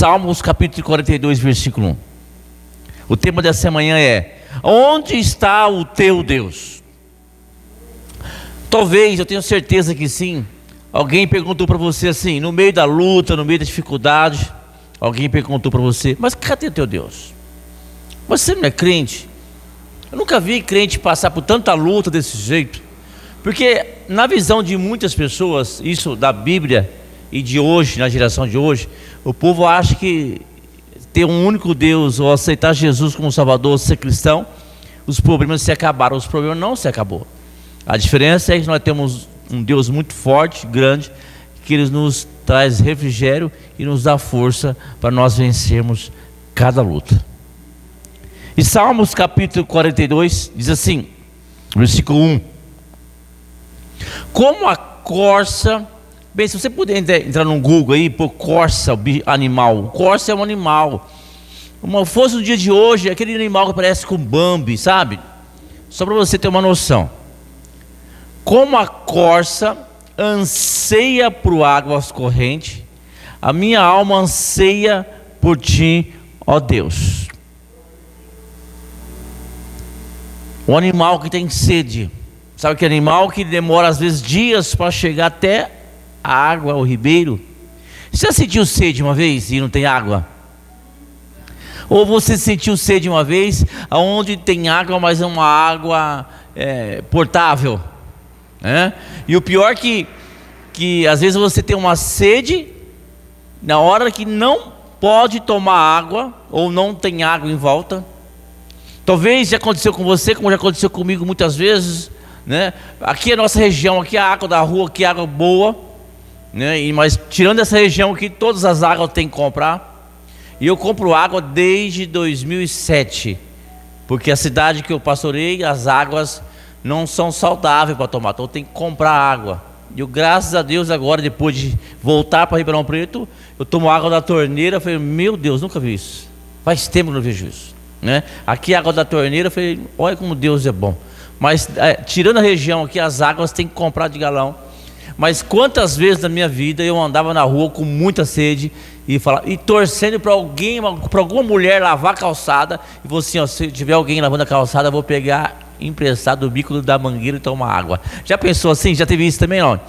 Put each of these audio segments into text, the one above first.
Salmos capítulo 42, versículo 1. O tema dessa manhã é: onde está o teu Deus? Talvez, eu tenho certeza que sim, alguém perguntou para você assim, no meio da luta, no meio da dificuldade, alguém perguntou para você: mas cadê o teu Deus? Você não é crente? Eu nunca vi crente passar por tanta luta desse jeito. Porque na visão de muitas pessoas, isso da Bíblia e de hoje, na geração de hoje, o povo acha que ter um único Deus ou aceitar Jesus como Salvador, ser cristão, os problemas se acabaram. Os problemas não se acabou. A diferença é que nós temos um Deus muito forte, grande, que Ele nos traz refrigério e nos dá força para nós vencermos cada luta. E Salmos capítulo 42 diz assim, versículo 1: como a corça, bem, se você puder entrar no Google aí, pôr corça, animal, corça é um animal, fosse no dia de hoje, aquele animal que parece com Bambi, sabe? Só para você ter uma noção. Como a corça anseia por águas correntes, a minha alma anseia por ti, ó Deus. O animal que tem sede, sabe que animal que demora às vezes dias para chegar até a água, o ribeiro? Você já sentiu sede uma vez e não tem água? Ou você sentiu sede uma vez onde tem água, mas é uma água portável, né? E o pior que às vezes você tem uma sede na hora que não pode tomar água ou não tem água em volta. Talvez já aconteceu com você, como já aconteceu comigo muitas vezes, né? Aqui é a nossa região, aqui é a água da rua, aqui é água boa, né? Mas tirando essa região aqui, todas as águas tem que comprar. E eu compro água desde 2007, porque a cidade que eu pastorei, as águas não são saudáveis para tomar, então eu tenho que comprar água. E eu, graças a Deus, agora depois de voltar para Ribeirão Preto, eu tomo água da torneira. Eu falei, meu Deus, nunca vi isso, faz tempo que não vejo isso, né? Aqui a água da torneira, eu falei, olha como Deus é bom. Mas tirando a região aqui, as águas tem que comprar de galão. Mas quantas vezes na minha vida eu andava na rua com muita sede e torcendo para alguém, para alguma mulher lavar a calçada, e você, ó, se tiver alguém lavando a calçada, eu vou pegar emprestado o bico da mangueira e tomar água. Já pensou assim? Já teve isso também, não?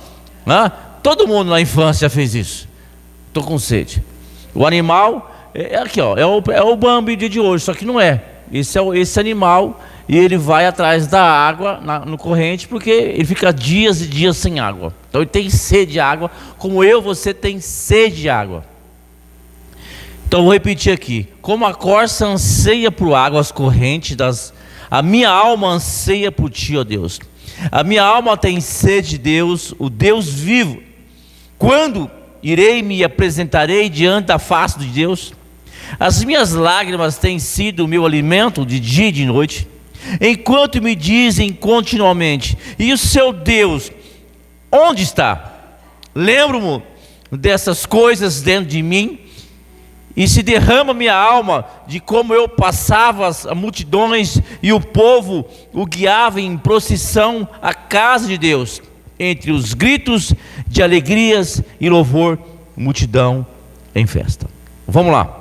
Todo mundo na infância já fez isso. Estou com sede. O animal é aqui, ó, é o Bambi de hoje, só que não é. Esse animal, e ele vai atrás da água no corrente, porque ele fica dias e dias sem água. Então ele tem sede de água, como você tem sede de água. Então vou repetir aqui: como a corça anseia por águas correntes, a minha alma anseia por ti, ó Deus. A minha alma tem sede de Deus, o Deus vivo. Quando irei e me apresentarei diante da face de Deus? As minhas lágrimas têm sido o meu alimento de dia e de noite, enquanto me dizem continuamente: e o seu Deus onde está? Lembro-me dessas coisas dentro de mim, e se derrama minha alma de como eu passava as multidões e o povo o guiava em procissão à casa de Deus, entre os gritos de alegrias e louvor, multidão em festa. Vamos lá.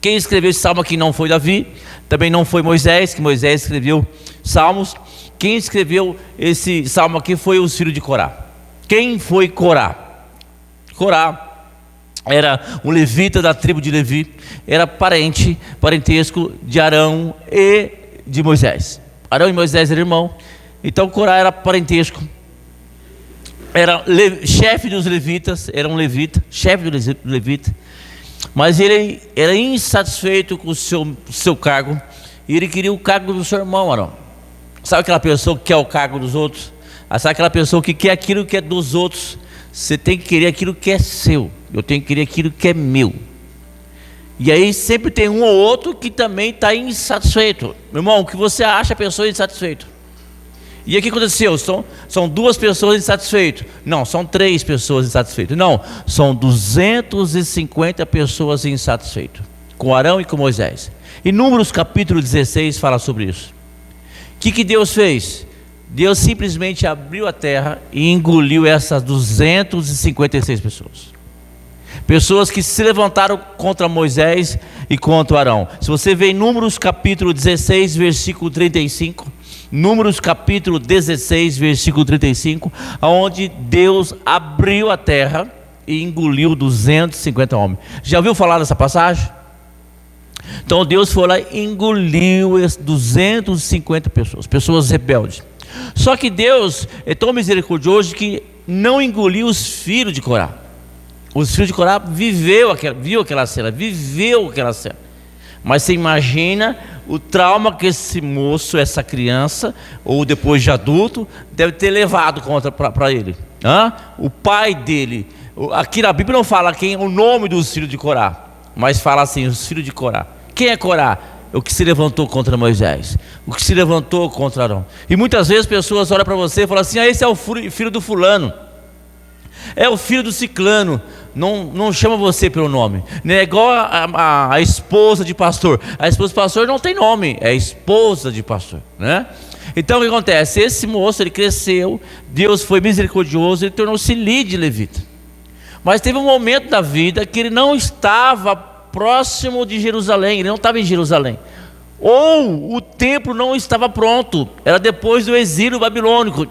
Quem escreveu esse salmo aqui não foi Davi, também não foi Moisés, que Moisés escreveu salmos. Quem escreveu esse salmo aqui foi os filhos de Corá. Quem foi Corá? Corá era um levita da tribo de Levi, era parentesco de Arão e de Moisés. Arão e Moisés eram irmãos, então Corá era parentesco, era chefe dos levitas, era um levita, chefe do levita. Mas ele era insatisfeito com o seu cargo, e ele queria o cargo do seu irmão Arão. Sabe aquela pessoa que quer o cargo dos outros? Sabe aquela pessoa que quer aquilo que é dos outros? Você tem que querer aquilo que é seu, eu tenho que querer aquilo que é meu. E aí sempre tem um ou outro que também está insatisfeito. Meu irmão, o que você acha a pessoa insatisfeita? E aí o que aconteceu? São duas pessoas insatisfeitas? Não, são 3 pessoas insatisfeitas. Não, são 250 pessoas insatisfeitas, com Arão e com Moisés. E Números capítulo 16 fala sobre isso. O que Deus fez? Deus simplesmente abriu a terra e engoliu essas 256 pessoas. Pessoas que se levantaram contra Moisés e contra Arão. Se você vê em Números capítulo 16, versículo 35, Números capítulo 16, versículo 35, onde Deus abriu a terra e engoliu 250 homens. Já ouviu falar dessa passagem? Então Deus foi lá e engoliu 250 pessoas, pessoas rebeldes. Só que Deus é tão misericordioso que não engoliu os filhos de Corá. Os filhos de Corá viu aquela cena. Mas você imagina o trauma que esse moço, essa criança, ou depois de adulto, deve ter levado para ele. O pai dele. Aqui na Bíblia não fala o nome dos filhos de Corá, mas fala assim, os filhos de Corá. Quem é Corá? O que se levantou contra Moisés, o que se levantou contra Arão. E muitas vezes pessoas olham para você e falam assim: esse é o filho do fulano, é o filho do ciclano. Não chama você pelo nome. Não é igual a esposa de pastor. A esposa de pastor não tem nome, é esposa de pastor, né? Então o que acontece? Esse moço, ele cresceu, Deus foi misericordioso, ele tornou-se líder levita. Mas teve um momento da vida que ele não estava próximo de Jerusalém, ele não estava em Jerusalém, ou o templo não estava pronto, era depois do exílio babilônico.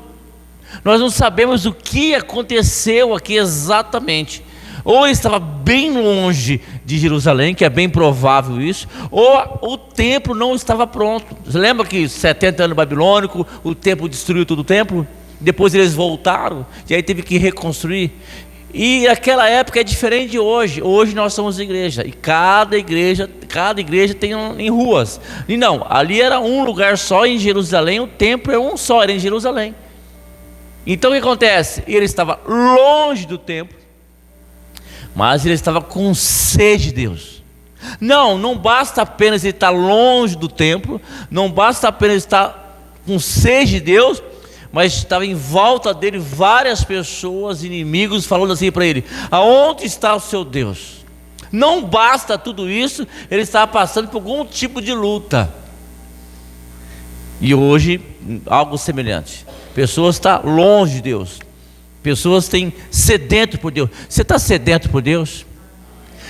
Nós não sabemos o que aconteceu aqui exatamente. Ou ele estava bem longe de Jerusalém, que é bem provável isso, ou o templo não estava pronto. Você lembra que 70 anos babilônico, o templo destruiu todo o templo, depois eles voltaram, e aí teve que reconstruir. E aquela época é diferente de hoje. Hoje nós somos igreja, e cada igreja tem em ruas. E não, ali era um lugar só em Jerusalém, o templo é um só, era em Jerusalém. Então o que acontece? Ele estava longe do templo, mas ele estava com sede de Deus. Não basta apenas ele estar longe do templo, não basta apenas estar com sede de Deus, mas estava em volta dele várias pessoas, inimigos, falando assim para ele: aonde está o seu Deus? Não basta tudo isso, ele estava passando por algum tipo de luta. E hoje, algo semelhante. Pessoas estão longe de Deus, pessoas têm sedento por Deus. Você está sedento por Deus?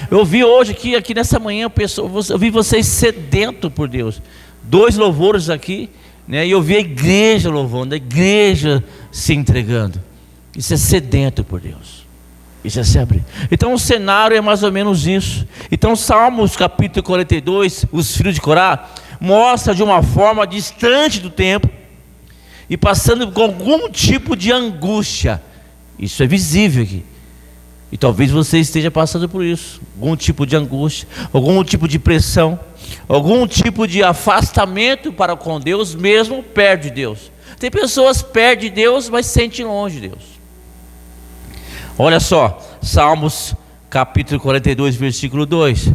Eu vi hoje aqui nessa manhã, eu vi vocês sedento por Deus. 2 louvores aqui, né? E eu vi a igreja louvando, a igreja se entregando. Isso é sedento por Deus. Isso é se abrir. Então o cenário é mais ou menos isso. Então Salmos capítulo 42, os filhos de Corá, mostra de uma forma distante do templo e passando com algum tipo de angústia. Isso é visível aqui. E talvez você esteja passando por isso, algum tipo de angústia, algum tipo de pressão, algum tipo de afastamento para com Deus, mesmo perto de Deus. Tem pessoas perto de Deus, mas se sentem longe de Deus. Olha só, Salmos capítulo 42, versículo 2.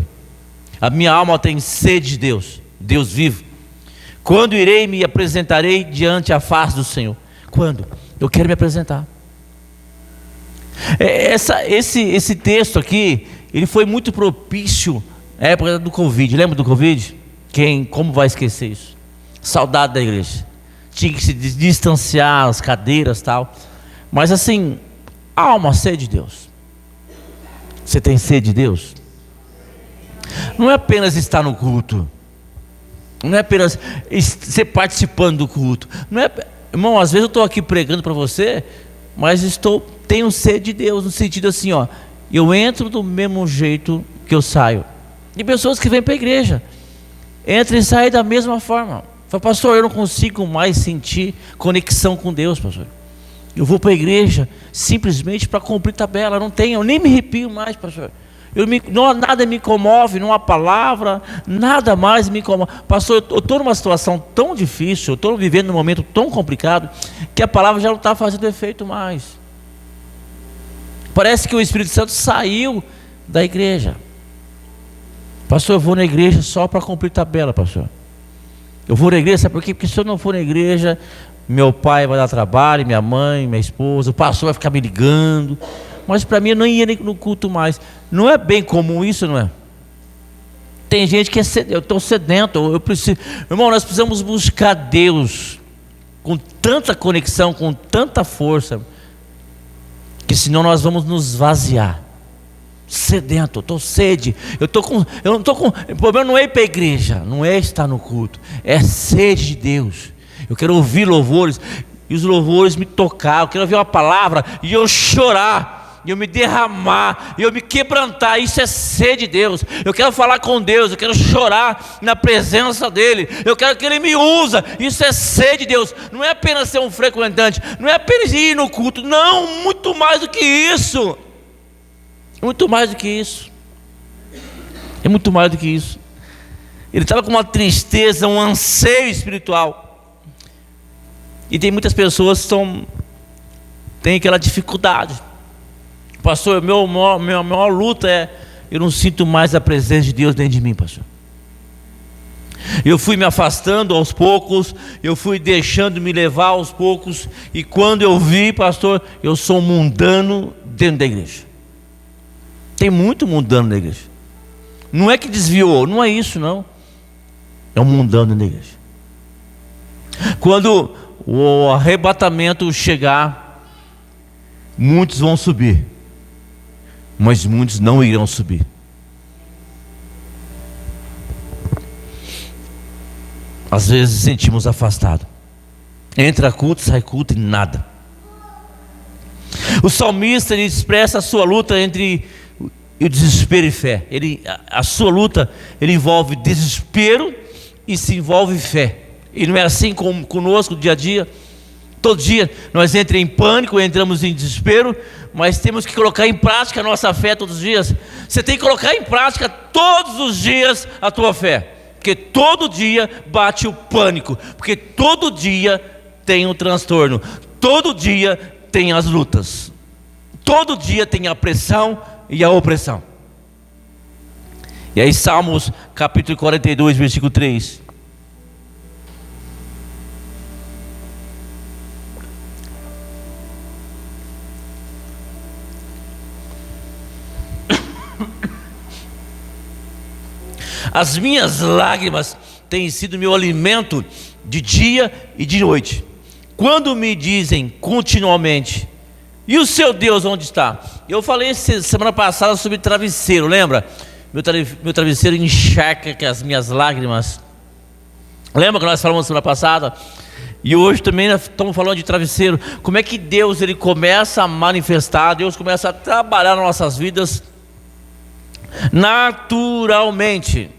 A minha alma tem sede de Deus, Deus vivo. Quando irei e me apresentarei diante a face do Senhor? Quando? Eu quero me apresentar. Esse texto aqui, ele foi muito propício na época do Covid. Lembra do Covid? Como vai esquecer isso? Saudade da igreja. Tinha que se distanciar, as cadeiras e tal. Mas assim, há uma sede de Deus. Você tem sede de Deus? Não é apenas estar no culto, não é apenas ser participando do culto. Não é, irmão, às vezes eu estou aqui pregando para você, mas tenho sede de Deus, no sentido assim, eu entro do mesmo jeito que eu saio. E pessoas que vêm para a igreja, entram e saem da mesma forma. Fala: pastor, eu não consigo mais sentir conexão com Deus, pastor. Eu vou para a igreja simplesmente para cumprir tabela, eu nem me arrepio mais, pastor. Nada me comove, não há palavra, nada mais me comove. Pastor, eu estou numa situação tão difícil, eu estou vivendo num momento tão complicado, que a palavra já não está fazendo efeito mais. Parece que o Espírito Santo saiu da igreja. Pastor, eu vou na igreja só para cumprir tabela, pastor. Eu vou na igreja, sabe por quê? Porque se eu não for na igreja, meu pai vai dar trabalho, minha mãe, minha esposa, o pastor vai ficar me ligando. Mas para mim eu não ia no culto mais. Não é bem comum isso, não é? Tem gente que eu estou sedento, eu preciso. Irmão, nós precisamos buscar Deus com tanta conexão, com tanta força, que senão nós vamos nos esvaziar. sedento, eu estou sede, eu não estou com, o problema não é ir para a igreja, não é estar no culto, é sede de Deus. Eu quero ouvir louvores, e os louvores me tocar, eu quero ouvir uma palavra, e eu chorar, e eu me derramar, e eu me quebrantar. Isso é sede de Deus. Eu quero falar com Deus, eu quero chorar na presença dEle, eu quero que Ele me use. Isso é sede de Deus. Não é apenas ser um frequentante, não é apenas ir no culto, não, muito mais do que isso. Muito mais do que isso. É muito mais do que isso. Ele estava com uma tristeza, um anseio espiritual. E tem muitas pessoas que têm aquela dificuldade. Pastor, minha maior luta é, eu não sinto mais a presença de Deus dentro de mim, pastor. Eu fui me afastando aos poucos, eu fui deixando me levar aos poucos, e quando eu vi, pastor, eu sou mundano dentro da igreja. Tem muito mundano na igreja. Não é que desviou, não é isso não. É um mundano dentro da igreja. Quando o arrebatamento chegar, muitos vão subir, mas muitos não irão subir. Às vezes sentimos afastado. Entra culto, sai culto e nada. O salmista, ele expressa a sua luta entre o desespero e fé. A sua luta, ele envolve desespero e se envolve fé. E não é assim conosco no dia a dia. Todo dia nós entramos em pânico, entramos em desespero, mas temos que colocar em prática a nossa fé todos os dias. Você tem que colocar em prática todos os dias a tua fé, porque todo dia bate o pânico, porque todo dia tem o transtorno, todo dia tem as lutas, todo dia tem a pressão e a opressão. E aí Salmos capítulo 42, versículo 3. As minhas lágrimas têm sido meu alimento de dia e de noite. Quando me dizem continuamente, e o seu Deus onde está? Eu falei semana passada sobre travesseiro, lembra? Meu travesseiro encharca com as minhas lágrimas. Lembra que nós falamos semana passada? E hoje também nós estamos falando de travesseiro. Como é que Deus, ele começa a manifestar, Deus começa a trabalhar nas nossas vidas naturalmente.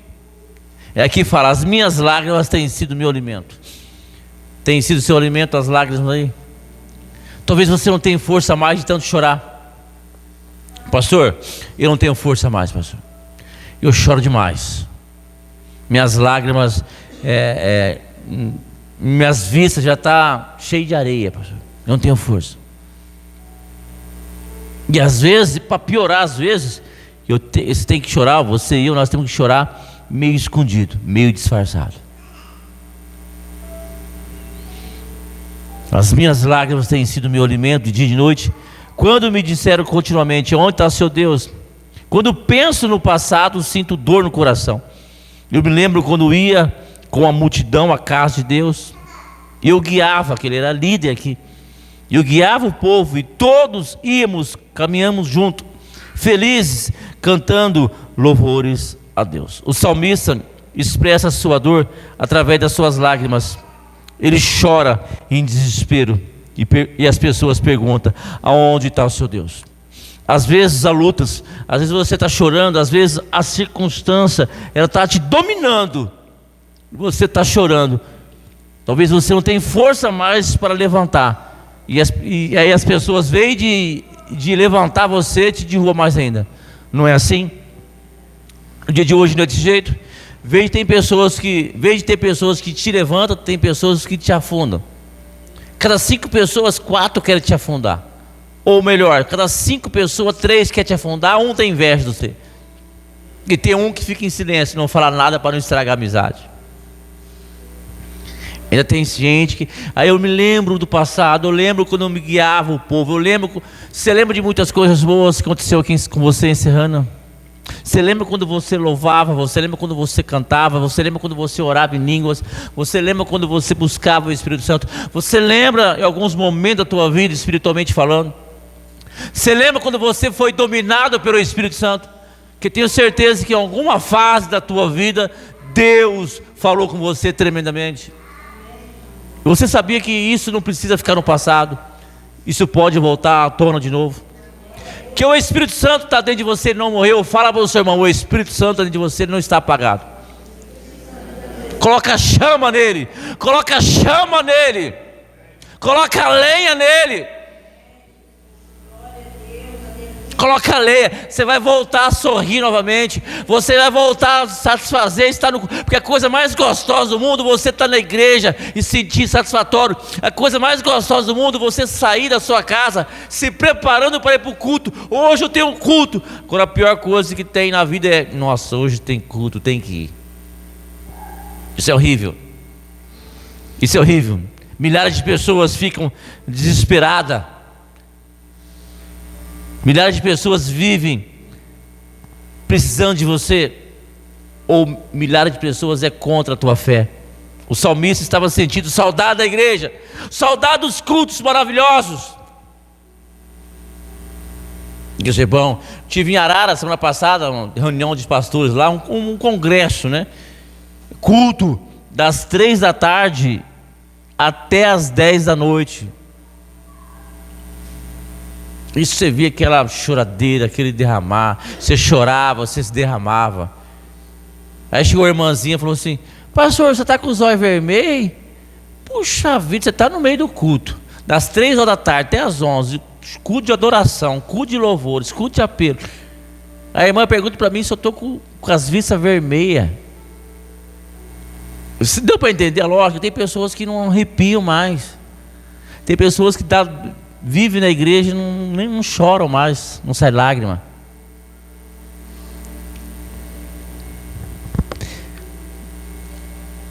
É aqui que fala, as minhas lágrimas têm sido meu alimento. Tem sido seu alimento as lágrimas aí? Talvez você não tenha força mais de tanto chorar. Pastor, eu não tenho força mais, pastor. Eu choro demais. Minhas lágrimas, minhas vistas já estão cheias de areia, pastor. Eu não tenho força. E às vezes, para piorar, às vezes, você tem que chorar, você e eu, nós temos que chorar meio escondido, meio disfarçado. As minhas lágrimas têm sido meu alimento de dia e de noite. Quando me disseram continuamente, onde está seu Deus? Quando penso no passado, sinto dor no coração. Eu me lembro quando ia com a multidão à casa de Deus. Eu guiava, que ele era líder aqui. Eu guiava o povo e todos caminhamos junto, felizes, cantando louvores a Deus. O salmista expressa a sua dor através das suas lágrimas. Ele chora em desespero e as pessoas perguntam, aonde está o seu Deus? Às vezes há lutas, às vezes você está chorando, às vezes a circunstância ela está te dominando, você está chorando, talvez você não tenha força mais para levantar, e aí as pessoas veem de levantar você, te derrubam mais ainda. Não é assim? O dia de hoje não é desse jeito. Em vez de ter pessoas que te levantam, tem pessoas que te afundam. Cada 5 pessoas, 4 querem te afundar. Ou melhor, cada 5 pessoas, 3 querem te afundar, 1 tem inveja de você. E tem um que fica em silêncio, não fala nada para não estragar a amizade. Ainda tem gente que... Aí eu me lembro do passado, eu lembro quando eu me guiava o povo, você lembra de muitas coisas boas que aconteceu aqui com você encerrando? Você lembra quando você louvava, você lembra quando você cantava, você lembra quando você orava em línguas, você lembra quando você buscava o Espírito Santo, você lembra em alguns momentos da tua vida espiritualmente falando? Você lembra quando você foi dominado pelo Espírito Santo? Que tenho certeza que em alguma fase da tua vida Deus falou com você tremendamente. Você sabia que isso não precisa ficar no passado? Isso pode voltar à tona de novo. Que o Espírito Santo está dentro de você, ele não morreu. Fala para o seu irmão: o Espírito Santo dentro de você, ele não está apagado. Coloca chama nele. Coloca chama nele. Coloca lenha nele. Coloca lenha. Você vai voltar a sorrir novamente. Você vai voltar a satisfazer. Porque a coisa mais gostosa do mundo, você estar na igreja e sentir satisfatório. A coisa mais gostosa do mundo, você sair da sua casa se preparando para ir para o culto. Hoje eu tenho um culto. Quando a pior coisa que tem na vida é: nossa, hoje tem culto, tem que ir. Isso é horrível. Isso é horrível. Milhares de pessoas ficam desesperadas. Milhares de pessoas vivem precisando de você, ou milhares de pessoas é contra a tua fé. O salmista estava sentindo saudade da igreja, saudade dos cultos maravilhosos. Isso é bom. Tive em Arara semana passada uma reunião de pastores lá, um congresso, né? Culto das 3 da tarde até as 10 da noite. Isso, você via aquela choradeira, aquele derramar. Você chorava, você se derramava. Aí chegou a irmãzinha e falou assim: pastor, você está com os olhos vermelhos? Puxa vida, você está no meio do culto, das 3 horas da tarde até as 11, culto de adoração, culto de louvores, culto de apelo. A irmã pergunta para mim se eu estou com as vistas vermelhas. Se deu para entender a lógica? Tem pessoas que não arrepiam mais. Tem pessoas que vivem na igreja e não choram mais, não sai lágrima.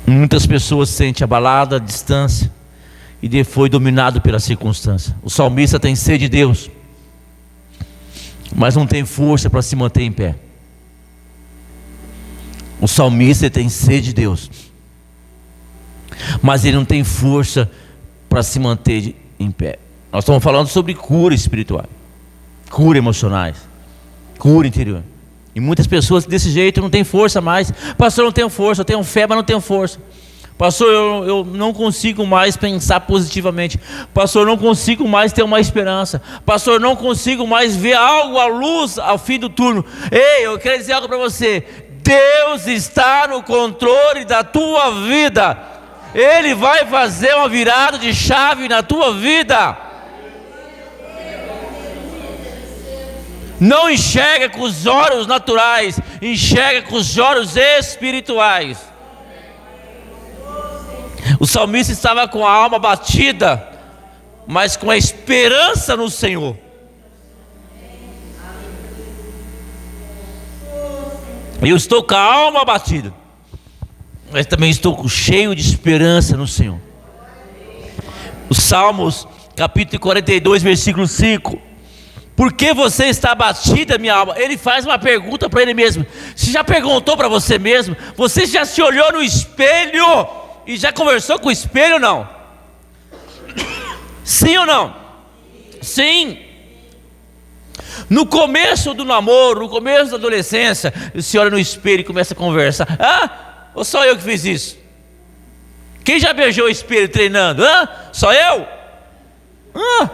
Muitas pessoas se sentem abaladas, à distância, e foi dominado pela circunstância. O salmista tem sede de Deus, mas não tem força para se manter em pé. O salmista tem sede de Deus, mas ele não tem força para se manter em pé. Nós estamos falando sobre cura espiritual, cura emocionais, cura interior. E muitas pessoas desse jeito não têm força mais. Pastor, eu não tenho força, eu tenho fé, mas não tenho força. Pastor, eu não consigo mais pensar positivamente. Pastor, eu não consigo mais ter uma esperança. Pastor, eu não consigo mais ver algo à luz ao fim do túnel. Ei, eu quero dizer algo para você: Deus está no controle da tua vida. Ele vai fazer uma virada de chave na tua vida. Não enxerga com os olhos naturais, enxerga com os olhos espirituais. O salmista estava com a alma batida, mas com a esperança no Senhor. Eu estou com a alma batida, mas também estou cheio de esperança no Senhor. Os Salmos, capítulo 42, versículo 5. Por que você está abatida, minha alma? Ele faz uma pergunta para ele mesmo. Você já perguntou para você mesmo? Você já se olhou no espelho e já conversou com o espelho ou não? Sim ou não? Sim. No começo do namoro, no começo da adolescência, você olha no espelho e começa a conversar. Ah, ou só eu que fiz isso? Quem já beijou o espelho treinando? Ah, só eu? Ah,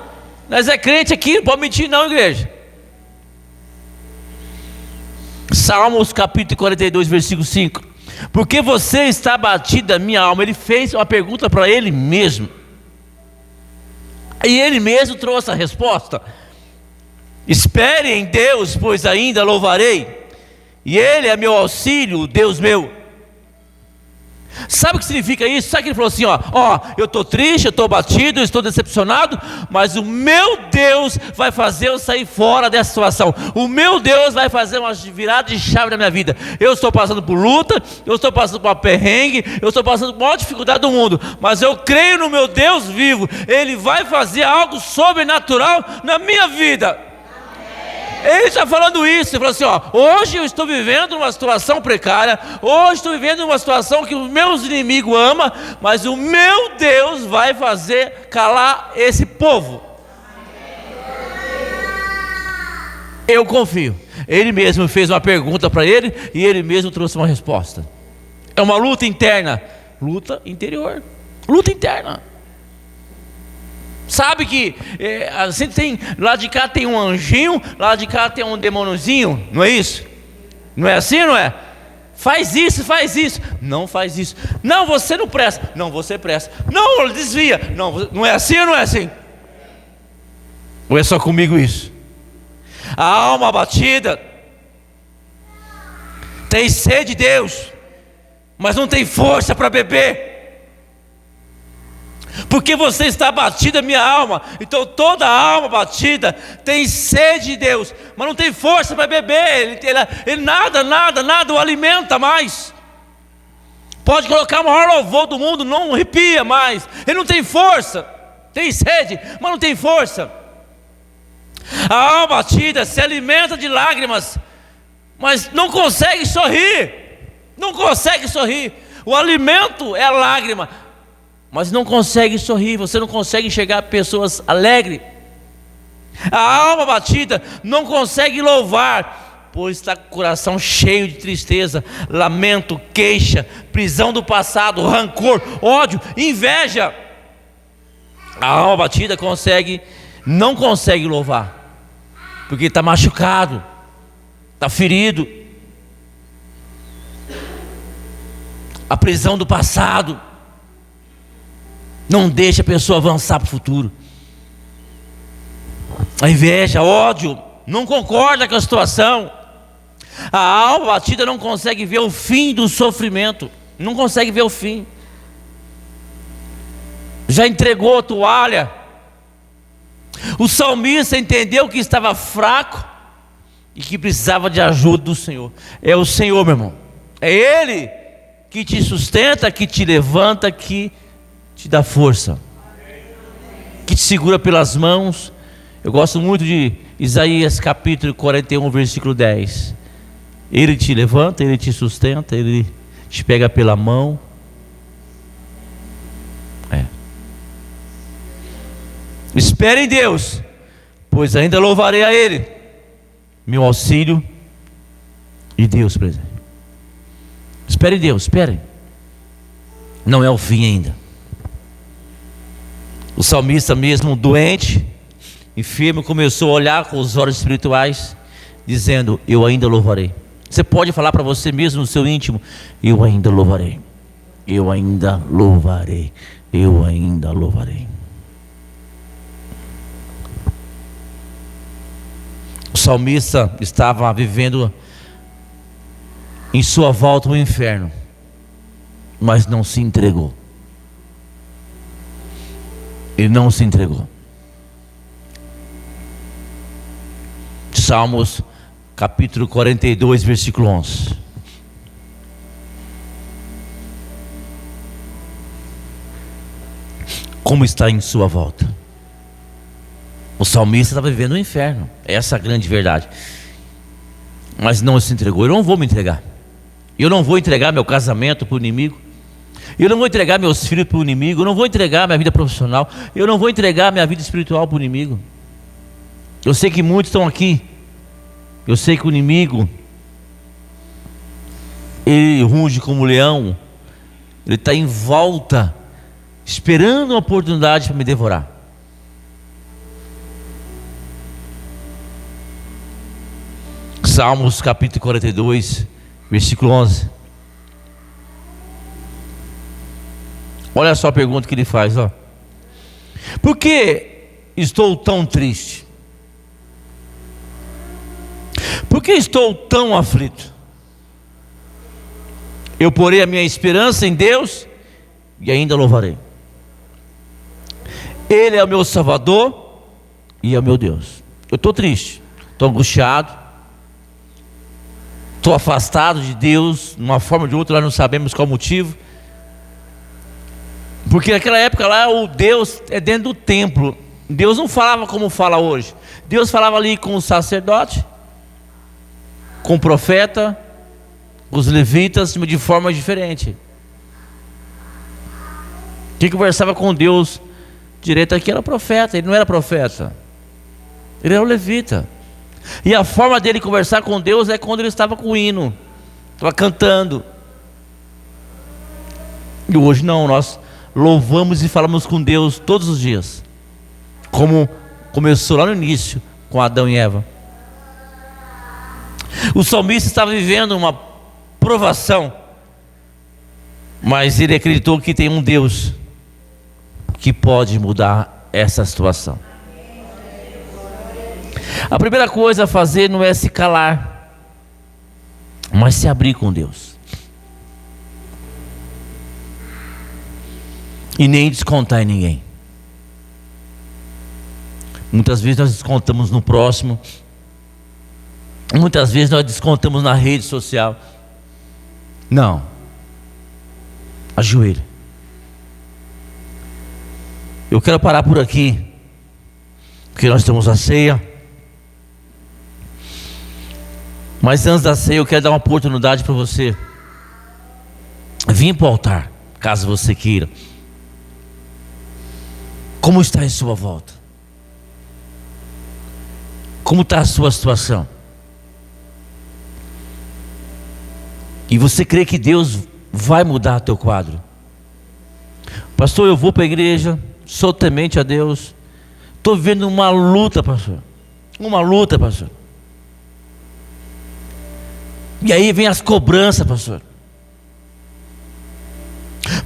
nós é crente aqui, não pode mentir não, igreja. Salmos capítulo 42, versículo 5. Por que você está abatida, minha alma? Ele fez uma pergunta para ele mesmo, e ele mesmo trouxe a resposta. Espere em Deus, pois ainda louvarei, e Ele é meu auxílio, Deus meu. Sabe o que significa isso? Sabe que ele falou assim, eu estou triste, eu estou abatido, eu estou decepcionado, mas o meu Deus vai fazer eu sair fora dessa situação. O meu Deus vai fazer uma virada de chave na minha vida. Eu estou passando por luta, eu estou passando por uma perrengue, eu estou passando por maior dificuldade do mundo, mas eu creio no meu Deus vivo. Ele vai fazer algo sobrenatural na minha vida. Ele está falando isso. Ele falou assim, hoje eu estou vivendo uma situação precária, hoje estou vivendo uma situação que os meus inimigos amam, mas o meu Deus vai fazer calar esse povo. Eu confio. Ele mesmo fez uma pergunta para ele e ele mesmo trouxe uma resposta. É uma luta interna, luta interior, luta interna. Sabe que assim tem, lá de cá tem um anjinho, lá de cá tem um demôniozinho, não é isso? Não é assim, não é? Faz isso, não faz isso. Não, você não presta. Não, você presta. Não, desvia. Não, não é assim ou não é assim? Ou é só comigo isso? A alma abatida tem sede de Deus, mas não tem força para beber. Porque você está abatida, minha alma. Então toda alma abatida tem sede de Deus, mas não tem força para beber. Ele nada o alimenta mais. Pode colocar o maior louvor do mundo, não arrepia mais. Ele não tem força. Tem sede, mas não tem força. A alma abatida se alimenta de lágrimas, mas não consegue sorrir. Não consegue sorrir. O alimento é a lágrima, mas não consegue sorrir. Você não consegue enxergar pessoas alegres. A alma abatida não consegue louvar, pois está com o coração cheio de tristeza, lamento, queixa, prisão do passado, rancor, ódio, inveja. A alma abatida não consegue louvar, porque está machucado, está ferido. A prisão do passado não deixa a pessoa avançar para o futuro. A inveja, ódio, não concorda com a situação. A alma batida não consegue ver o fim do sofrimento. Não consegue ver o fim. Já entregou a toalha. O salmista entendeu que estava fraco e que precisava de ajuda do Senhor. É o Senhor, meu irmão. É Ele que te sustenta, que te levanta, que te dá força, que te segura pelas mãos. Eu gosto muito de Isaías capítulo 41, versículo 10. Ele te levanta, Ele te sustenta, Ele te pega pela mão. Espere em Deus, pois ainda louvarei a Ele, meu auxílio e Deus presente. Espere em Deus, espere. Não é o fim ainda. O salmista mesmo doente, enfermo, começou a olhar com os olhos espirituais, dizendo: eu ainda louvarei. Você pode falar para você mesmo no seu íntimo: eu ainda louvarei, eu ainda louvarei, eu ainda louvarei. O salmista estava vivendo em sua volta o inferno, mas não se entregou. Ele não se entregou. Salmos capítulo 42, versículo 11. Como está em sua volta? O salmista estava vivendo o inferno. Essa é a grande verdade. Mas não se entregou. Eu não vou me entregar. Eu não vou entregar meu casamento para o inimigo. Eu não vou entregar meus filhos para o inimigo. Eu não vou entregar minha vida profissional. Eu não vou entregar minha vida espiritual para o inimigo. Eu sei que muitos estão aqui. Eu sei que o inimigo, ele ruge como leão. Ele está em volta, esperando uma oportunidade para me devorar. Salmos capítulo 42, versículo 11. Olha só a pergunta que ele faz, ó. Por que estou tão triste? Por que estou tão aflito? Eu porei a minha esperança em Deus e ainda louvarei. Ele é o meu Salvador e é o meu Deus. Eu estou triste, estou angustiado, estou afastado de Deus, de uma forma ou de outra, nós não sabemos qual motivo. Porque naquela época lá, o Deus é dentro do templo. Deus não falava como fala hoje. Deus falava ali com o sacerdote, com o profeta, com os levitas, de forma diferente. Quem conversava com Deus direto aqui era o profeta. Ele não era profeta, ele era o levita. E a forma dele conversar com Deus é quando ele estava com o hino, estava cantando. E hoje não, nós louvamos e falamos com Deus todos os dias, como começou lá no início com Adão e Eva. O salmista estava vivendo uma provação, mas ele acreditou que tem um Deus que pode mudar essa situação. A primeira coisa a fazer não é se calar, mas se abrir com Deus. E nem descontar em ninguém. Muitas vezes nós descontamos no próximo. Muitas vezes nós descontamos na rede social. Não. Ajoelhe. Eu quero parar por aqui, porque nós temos a ceia. Mas antes da ceia eu quero dar uma oportunidade para você vir para o altar, caso você queira. Como está em sua volta? Como está a sua situação? E você crê que Deus vai mudar teu quadro? Pastor, eu vou para a igreja, sou temente a Deus, estou vivendo uma luta, pastor. Uma luta, pastor. E aí vem as cobranças, pastor.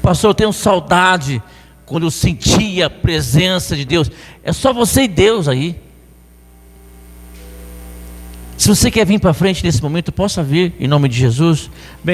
Pastor, eu tenho saudade quando eu sentia a presença de Deus. É só você e Deus aí. Se você quer vir para frente nesse momento, possa vir, em nome de Jesus. Bem,